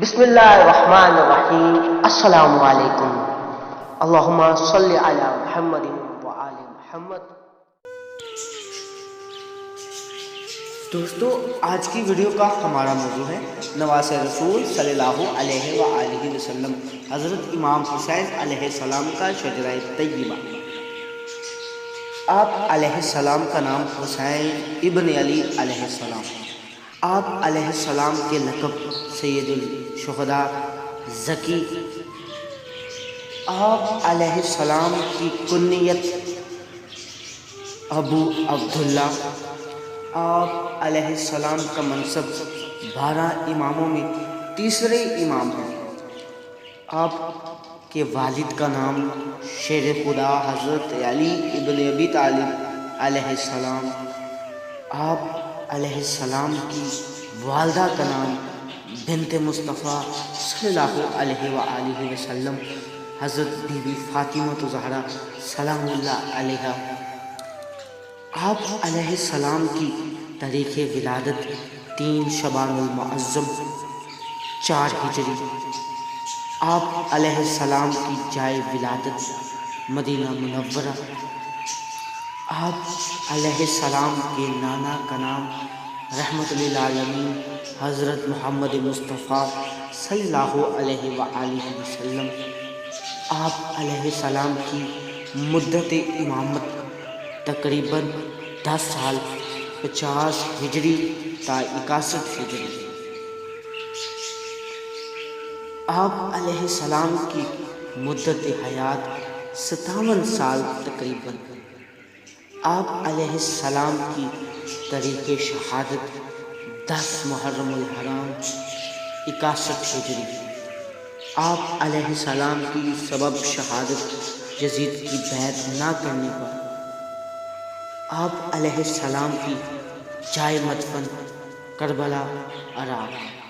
بسم اللہ الرحمن الرحیم۔ السلام علیکم۔ اللہم صلی علی محمد وآل محمد۔ دوستو، آج کی ویڈیو کا ہمارا موضوع ہے نواسۂ رسول صلی اللہ علیہ وآلہ وسلم حضرت امام حسین علیہ السلام کا شجرہ طیبہ۔ آپ علیہ السلام کا نام حسین ابن علی علیہ السلام۔ آپ علیہ السلام کے لقب سید الشہداء، ذکی۔ آپ علیہ السلام کی کنیت ابو عبداللہ۔ آپ علیہ السلام کا منصب 12 اماموں میں تیسرے امام ہیں۔ آپ کے والد کا نام شیر خدا حضرت علی ابن ابی طالب علیہ السلام۔ آپ علیہ السلام کی والدہ کا نام بنت مصطفیٰ صلی اللہ علیہ وآلہ وسلم حضرت بی بی فاطمہ زہرا سلام اللہ علیہا۔ آپ علیہ السلام کی تاریخ ولادت 3 شعبان المعظم 4 ہجری۔ آپ علیہ السلام کی جائے ولادت مدینہ منورہ۔ آپ علیہ السلام کے نانا کا نام رحمت للعالمین حضرت محمد مصطفیٰ صلی اللہ علیہ وآلہ وسلم۔ آپ علیہ السلام کی مدت امامت تقریباً 10 سال 50 ہجری تا 61 ہجری۔ آپ علیہ السلام کی مدت حیات 57 سال تقریباً۔ آپ علیہ السلام کی تاریخ شہادت 10 محرم الحرام 61 ہجری۔ آپ علیہ السلام کی سبب شہادت یزید کی بیعت نہ کرنے پر۔ آپ علیہ السلام کی جائے مدفن کربلا، عراق۔